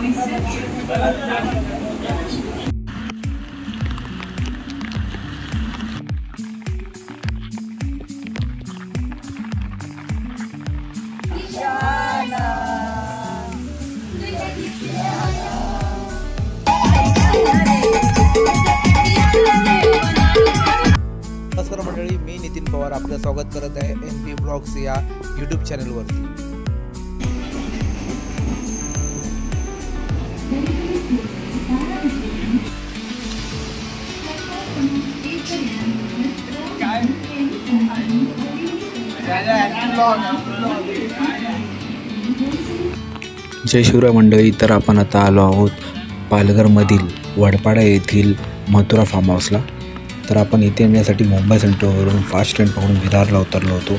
नमस्कार मंडळी, मी नितीन पवार आपलं स्वागत करत आहे NP ब्लॉग्स या यूट्यूब चॅनलवरती। जय शिवराय मंडळी, तर आपण आता आलो आहोत पालघरमधील वडपाडा येथील मथुरा फार्म हाऊसला। तर आपण इथे येण्यासाठी मुंबई सेंट्रलवरून फास्ट ट्रेन पकडून विरारला उतरलो होतो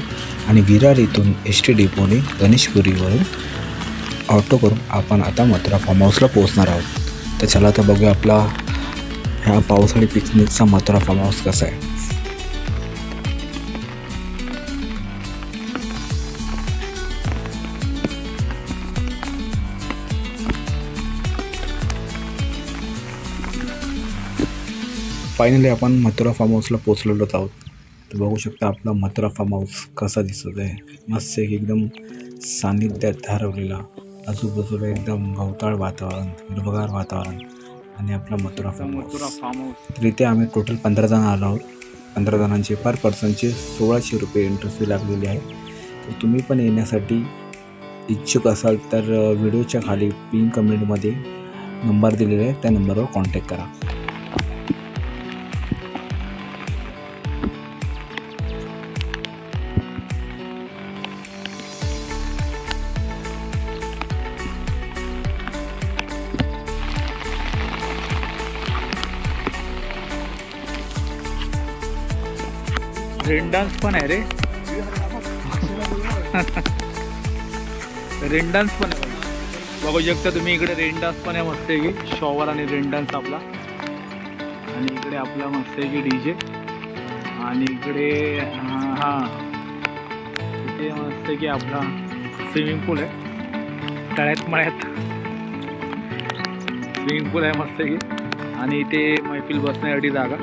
आणि विरार येथून ST डेपोने गणेशपुरीवरून ऑटो करून आपण आता मथुरा फार्म हाऊसला पोहोचणार आहोत। तर चला आता बघूया आपला ह्या पावसाळी पिकनिकचा मथुरा फार्म हाऊस कसा आहे। फायनली आपण मथुरा फार्म हाऊसला पोहोचलेलो आहोत। तर बघू शकता आपला मथुरा फार्म हाऊस कसा दिसत आहे। मस्त एकदम सानिध्यात हरवलेला, आजूबाजूला एकदम गवताळ वातावरण, हिरवगार वातावरण आणि आपला मथुरा फार्म हाऊस। तर इथे आम्ही टोटल 15 जण आलो आहोत। 15 जणांचे पर पर्सनचे 1600 रुपये एंट्री फी लागलेली आहे। तर तुम्ही पण येण्यासाठी इच्छुक असाल तर व्हिडिओच्या खाली पिन कमेंटमध्ये नंबर दिलेला आहे, त्या नंबरवर कॉन्टॅक्ट करा। रेन डान्स पण आहे रे, रेन डान्स पण आहे बघू शकता तुम्ही। इकडे रेन डान्स पण आहे मस्त आहे की शॉवर आणि रेन डान्स आपला, आणि इकडे आपला मस्त आहे की DJ, आणि इकडे इथे मस्त आहे की आपला स्विमिंग पूल आहे, तळ्यात मळ्यात स्विमिंग पूल आहे मस्त आहे की, आणि इथे मैफिल बसण्यासाठी जागा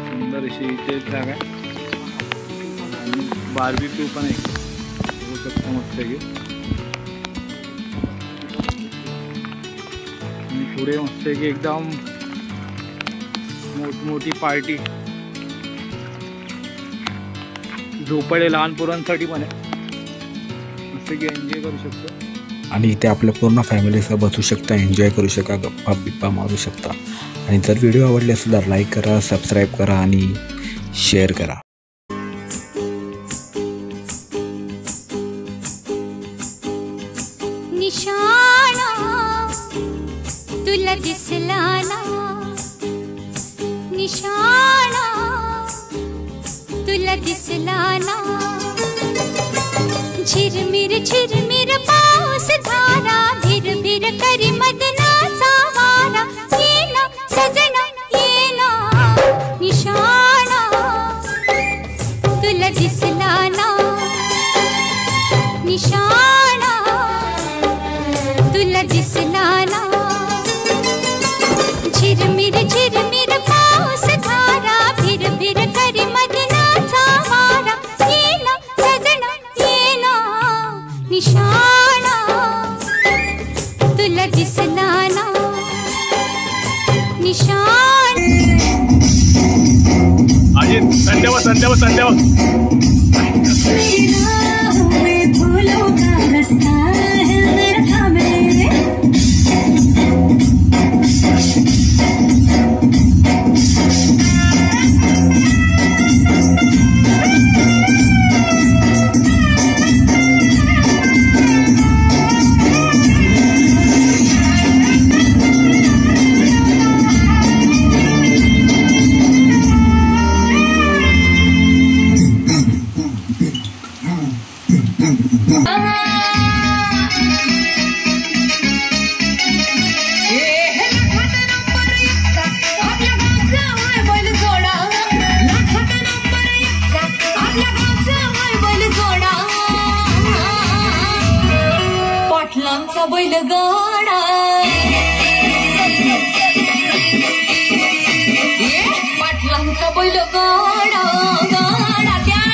सुंदर अशी इथे जागा आहे, आणि बार्बीक्यू पण आहे बघू शकता मस्त आहे की, आणि पुढे मस्त आहे की एकदम मोठी पार्टी झोपाळे लहान पोरांसाठी पण आहे, मस्त की एन्जॉय करू शकतो। आणि इथे आपल्या पूर्ण फॅमिलीसह बसू शकता, एन्जॉय करू शकता, गप्पा बिप्पा मारू शकता। आणि जर व्हिडिओ आवडले असेल तर लाईक करा, सबस्क्राईब करा आणि शेअर करा। निशाणा तुला दिसला ना, निशाणा तुला दिसला ना, झिरमिर पाऊस धारा, भिर करी मदनाचा वारा, ये ना सजना ये ना, निशाणा तुला दिसला ना, निशाणा तुला दिसला ना, झिरमिर पाऊस धारा, भिर करी मदनाचा वारा, ये ना सजना ये ना, निशाणा तुला दिसला ना, निशाण। संध्यावर मैं फूलों का रास्ता है मेरा थामे, बैलगाडा पाटलांचा बैलगाडा गाडा त्या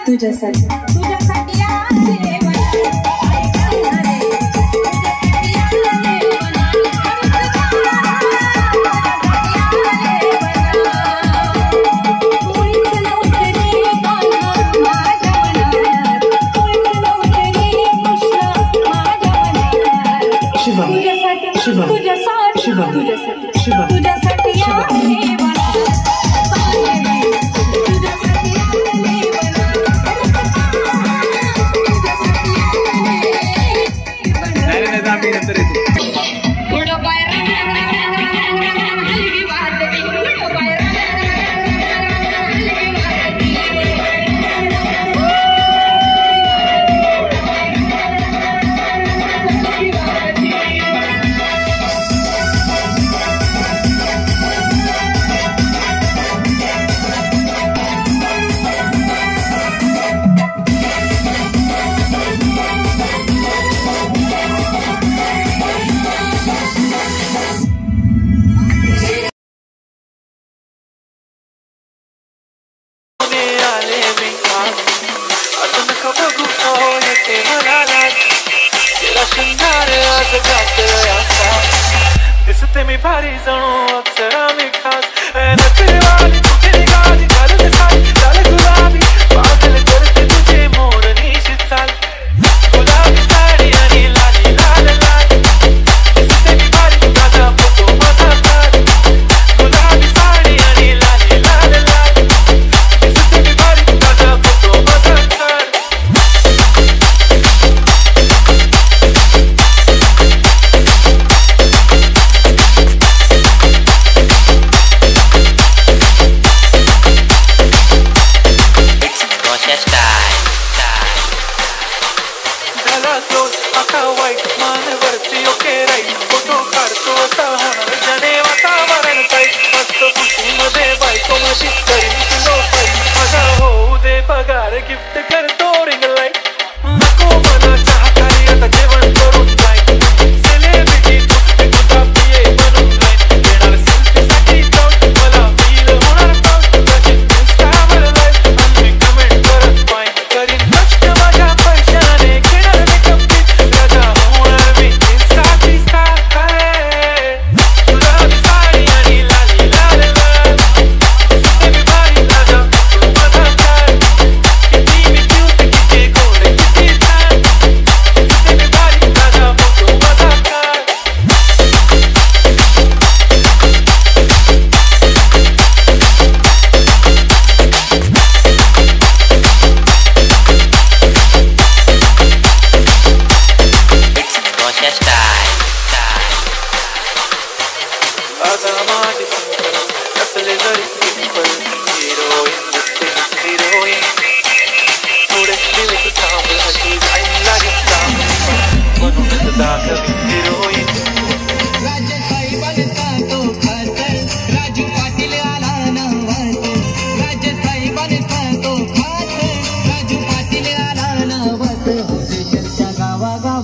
तुझ्यासाठी आहे मला दिसते मी भारी जणू अक्षरा मी खास नखरे वाली तुझी गाडी घालून साई लाल गुलाबी पागल करते तुझे मोरनी चाल गुलाबी साडी आणि लाली लाल लाल दिसते मी भारी माझा फोटो माझा काढ गुलाबी साडी आणि लाली लाल लाल दिसते मी भारी माझा फोटो माझा काढ गिफ्ट करतो रिंग लाईट नको मनाच्या हातारी आता जेवण करून जाईन सेलिब्रिटी तू तुझा पिये बनून जाईन येणार सेल्फीसाठी जाऊन मला फील होणार पाऊस कशी इंस्टावर लाईव्ह आणि कमेंट करत पाहिन करीन कष्ट माझ्या पैशाने घेणार मेकअप किट राजा होणार मी इंस्टाची स्टार गुलाबी साडी आणि लाली लाल लाल दिसते मी भारी राजा तू माझा काळ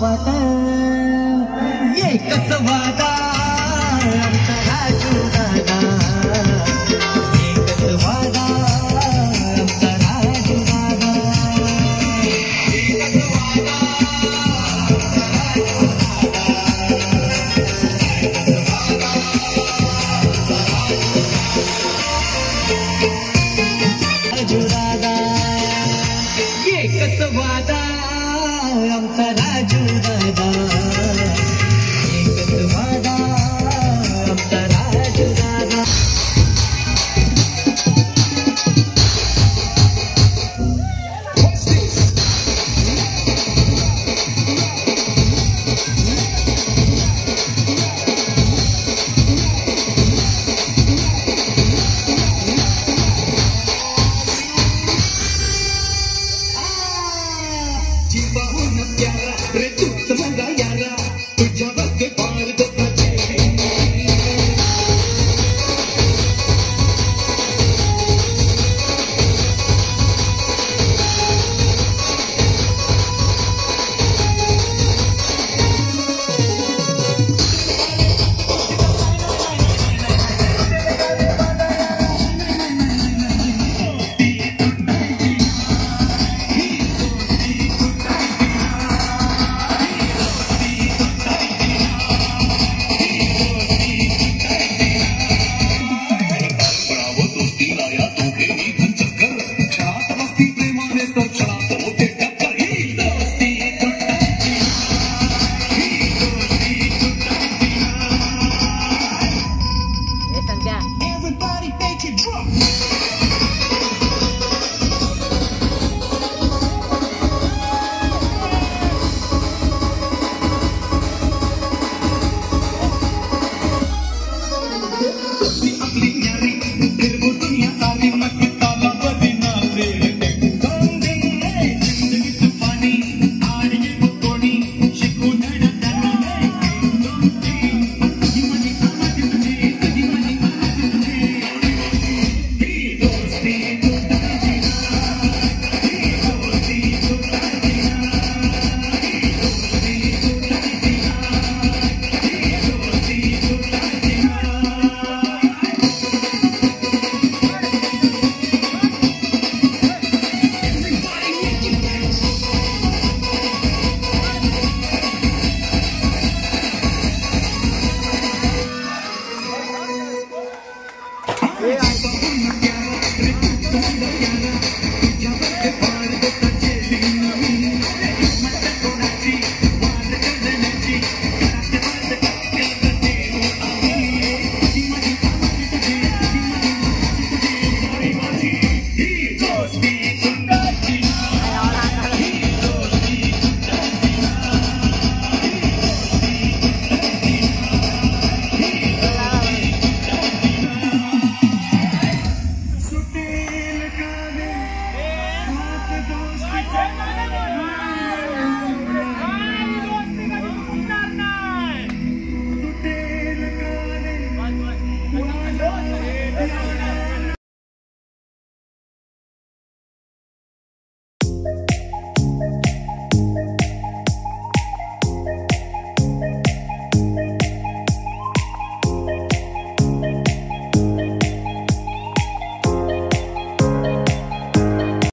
वादा वादा आमचा राजू दादा, एकच वादा आमचा राजू दादा. प्रेमाने तर